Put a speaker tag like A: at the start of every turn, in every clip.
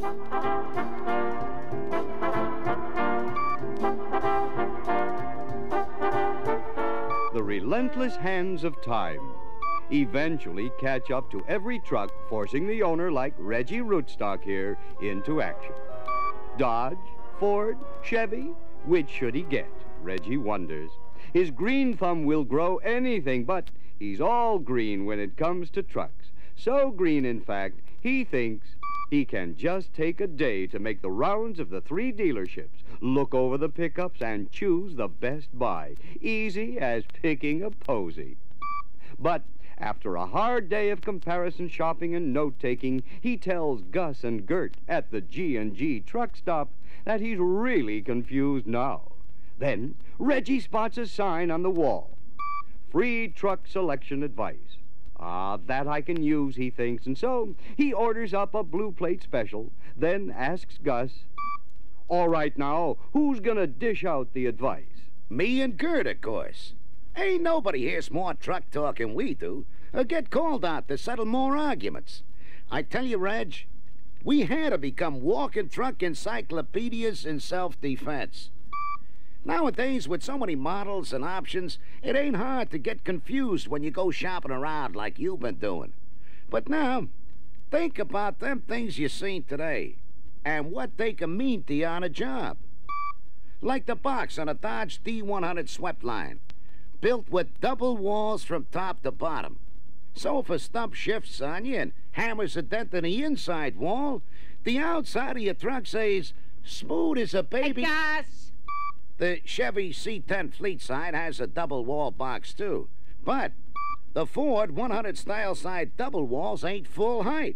A: The relentless hands of time eventually catch up to every truck, forcing the owner, like Reggie Rootstock here, into action. Dodge, Ford, Chevy, which should he get? Reggie wonders. His green thumb will grow anything, but he's all green when it comes to trucks. So green, in fact, he thinks he can just take a day to make the rounds of the 3 dealerships, look over the pickups, and choose the best buy. Easy as picking a posy. But after a hard day of comparison shopping and note-taking, he tells Gus and Gert at the G&G truck stop that he's really confused now. Then Reggie spots a sign on the wall. Free truck selection advice. Ah, that I can use, he thinks, and so he orders up a blue plate special, then asks Gus, all right now, who's gonna dish out the advice?
B: Me and Gert, of course. Ain't nobody hears more truck talk than we do, or get called out to settle more arguments. I tell you, Reg, we had to become walking truck encyclopedias in self-defense. Nowadays, with so many models and options, it ain't hard to get confused when you go shopping around like you've been doing. But now, think about them things you seen today and what they can mean to you on a job. Like the box on a Dodge D100 swept line, built with double walls from top to bottom. So if a stump shifts on you and hammers a dent in the inside wall, the outside of your truck says, smooth as a baby.
C: Hey, Gus!
B: The Chevy C10 fleet side has a double wall box, too. But the Ford 100 style side double walls ain't full height.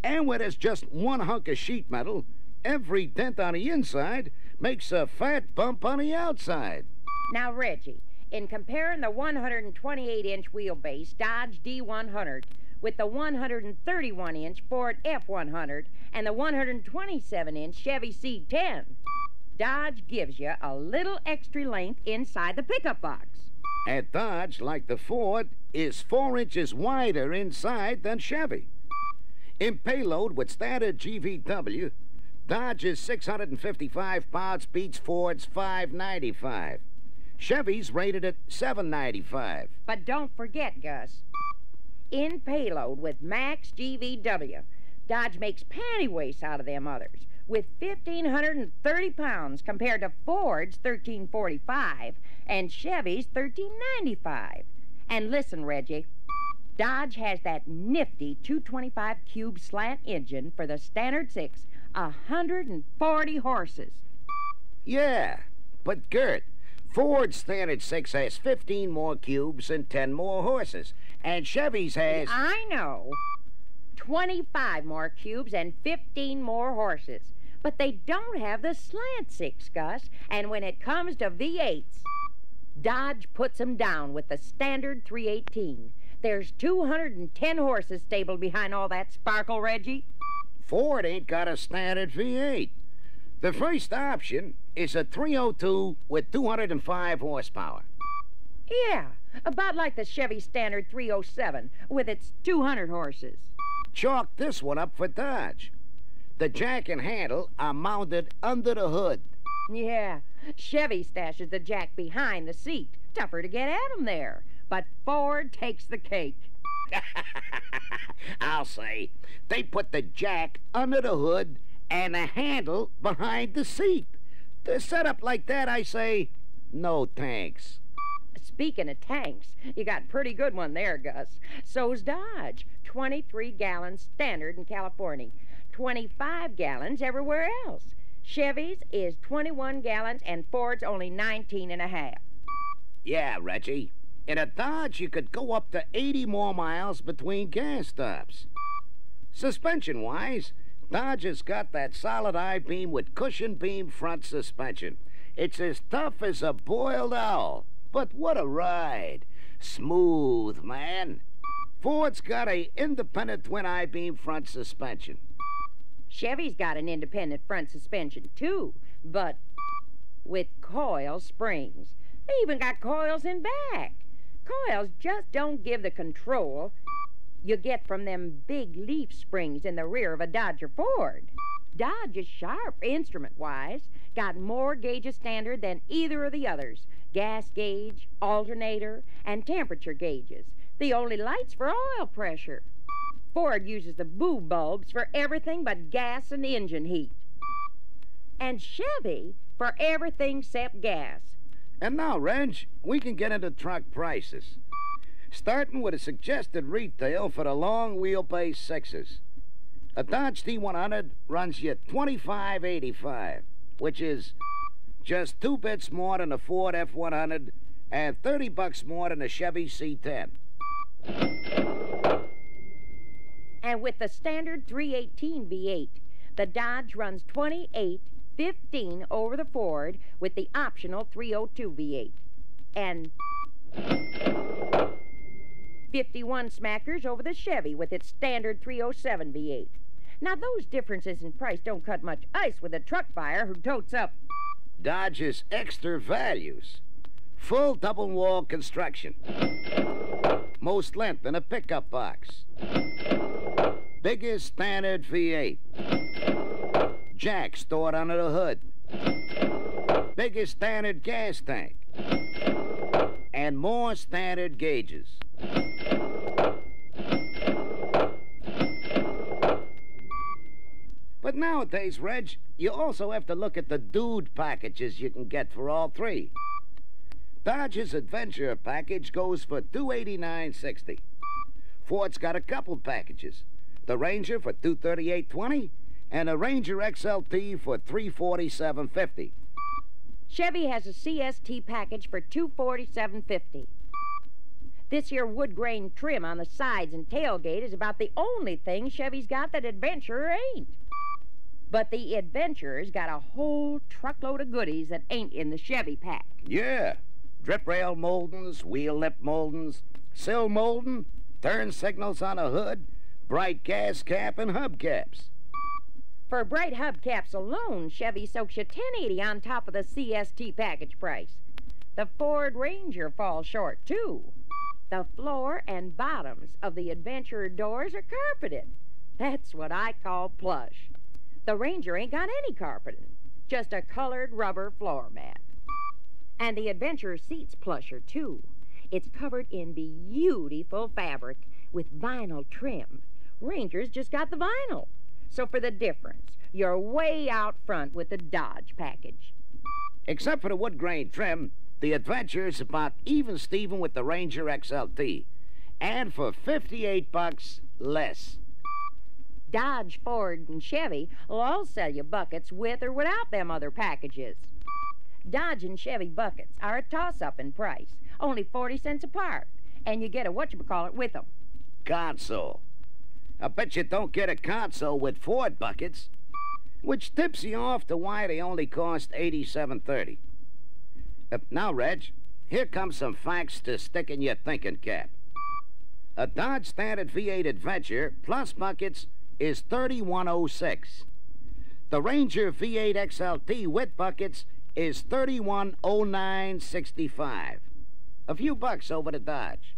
B: And where there's just one hunk of sheet metal, every dent on the inside makes a fat bump on the outside.
C: Now, Reggie, in comparing the 128-inch wheelbase Dodge D100 with the 131-inch Ford F100 and the 127-inch Chevy C10, Dodge gives you a little extra length inside the pickup box.
B: And Dodge, like the Ford, is 4 inches wider inside than Chevy. In payload with standard GVW, Dodge's 655 pounds beats Ford's 595. Chevy's rated at 795.
C: But don't forget, Gus, in payload with Max GVW, Dodge makes pantyweights out of them others, with 1,530 pounds compared to Ford's 1,345 and Chevy's 1,395. And listen, Reggie, Dodge has that nifty 225 cube slant engine for the Standard 6, 140 horses.
B: Yeah, but Gert, Ford's Standard 6 has 15 more cubes and 10 more horses, and Chevy's has...
C: I know. 25 more cubes and 15 more horses. But they don't have the slant 6, Gus. And when it comes to V8s, Dodge puts them down with the standard 318. There's 210 horses stabled behind all that sparkle, Reggie.
B: Ford ain't got a standard V8. The first option is a 302 with 205 horsepower.
C: Yeah, about like the Chevy Standard 307 with its 200 horses.
B: Chalk this one up for Dodge. The jack and handle are mounted under the hood.
C: Yeah, Chevy stashes the jack behind the seat. Tougher to get at 'em there. But Ford takes the cake.
B: I'll say. They put the jack under the hood and the handle behind the seat. To set up like that, I say, no thanks.
C: Speaking of tanks, you got a pretty good one there, Gus. So's Dodge. 23 gallons standard in California. 25 gallons everywhere else. Chevy's is 21 gallons and Ford's only 19 and a half.
B: Yeah, Reggie. In a Dodge, you could go up to 80 more miles between gas stops. Suspension-wise, Dodge has got that solid I-beam with cushion beam front suspension. It's as tough as a boiled owl. But what a ride. Smooth, man. Ford's got a independent twin I-beam front suspension.
C: Chevy's got an independent front suspension, too, but with coil springs. They even got coils in back. Coils just don't give the control you get from them big leaf springs in the rear of a Dodge or Ford. Dodge is sharp instrument-wise, got more gauges standard than either of the others. Gas gauge, alternator, and temperature gauges. The only lights for oil pressure. Ford uses the boob bulbs for everything but gas and engine heat. And Chevy for everything except gas.
B: And now, Reg, we can get into truck prices. Starting with a suggested retail for the long wheelbase sixes. A Dodge D100 runs you $25.85, which is just 2 bits more than a Ford F100 and $30 more than a Chevy C10.
C: And with the standard 318 V8, the Dodge runs $28.15 over the Ford with the optional 302 V8. And 51 smackers over the Chevy with its standard 307 V8. Now, those differences in price don't cut much ice with a truck buyer who totes up
B: Dodge's extra values. Full double-wall construction. Most length in a pickup box. Biggest standard V8. Jack stored under the hood. Biggest standard gas tank. And more standard gauges. But nowadays, Reg, you also have to look at the dude packages you can get for all three. Dodge's Adventure package goes for $289.60. Ford's got a couple packages. The Ranger for $238.20 and a Ranger XLT for $347.50.
C: Chevy has a CST package for $247.50. This here wood grain trim on the sides and tailgate is about the only thing Chevy's got that Adventurer ain't. But the Adventurer's got a whole truckload of goodies that ain't in the Chevy pack.
B: Yeah. Drip rail moldings, wheel lip moldings, sill molding, turn signals on a hood, bright gas cap, and hubcaps.
C: For bright hubcaps alone, Chevy soaks you $10.80 on top of the CST package price. The Ford Ranger falls short, too. The floor and bottoms of the Adventurer doors are carpeted. That's what I call plush. The Ranger ain't got any carpeting, just a colored rubber floor mat. And the Adventurer seat's plusher, too. It's covered in beautiful fabric with vinyl trim. Ranger's just got the vinyl. So for the difference, you're way out front with the Dodge package.
B: Except for the wood grain trim, the Adventure's about even-steven with the Ranger XLT. And for $58 less.
C: Dodge, Ford, and Chevy will all sell you buckets with or without them other packages. Dodge and Chevy buckets are a toss-up in price, only 40 cents apart, and you get a whatchamacallit with them.
B: Console. I bet you don't get a console with Ford buckets, which tips you off to why they only cost $87.30. Now, Reg, here comes some facts to stick in your thinking cap. A Dodge Standard V8 Adventure plus buckets is $31.06. The Ranger V8 XLT with buckets is $31.0965. A few bucks over the Dodge.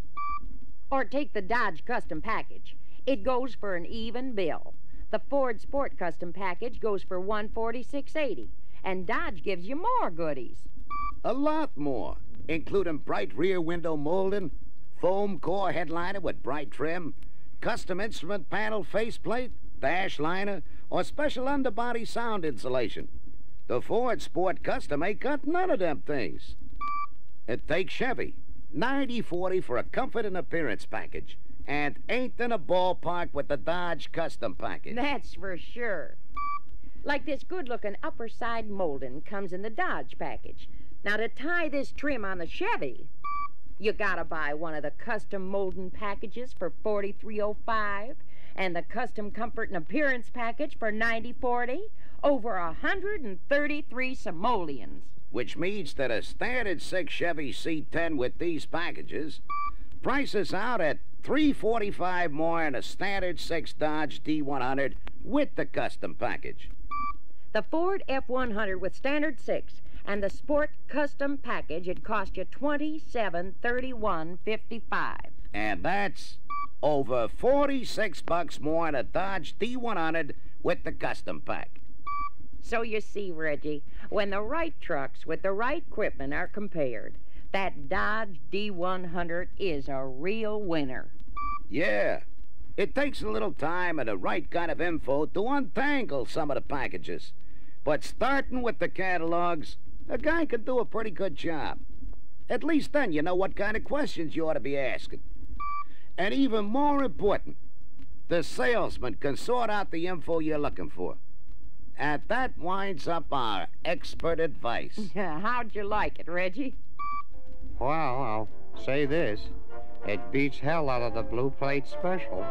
C: Or take the Dodge Custom Package. It goes for an even bill. The Ford Sport Custom Package goes for $146.80, and Dodge gives you more goodies.
B: A lot more, including bright rear window molding, foam core headliner with bright trim, custom instrument panel faceplate, dash liner, or special underbody sound insulation. The Ford Sport Custom ain't got none of them things. It takes Chevy, $90.40 for a comfort and appearance package, and ain't in a ballpark with the Dodge Custom package.
C: That's for sure. Like this good-looking upper side molding comes in the Dodge package. Now, to tie this trim on the Chevy, you gotta buy one of the custom molding packages for $43.05 and the custom comfort and appearance package for $90.40, over 133 simoleons.
B: Which means that a standard 6 Chevy C10 with these packages prices out at $345 more than a standard 6 Dodge D100 with the custom package.
C: The Ford F100 with standard 6 and the Sport Custom package, it cost you $2731.55.
B: And that's over 46 bucks more than a Dodge D100 with the custom pack.
C: So you see, Reggie, when the right trucks with the right equipment are compared, that Dodge D100 is a real winner.
B: Yeah. It takes a little time and the right kind of info to untangle some of the packages. But starting with the catalogs, a guy can do a pretty good job. At least then you know what kind of questions you ought to be asking. And even more important, the salesman can sort out the info you're looking for. And that winds up our expert advice.
C: How'd you like it, Reggie?
D: Well, I'll say this. It beats hell out of the blue plate special.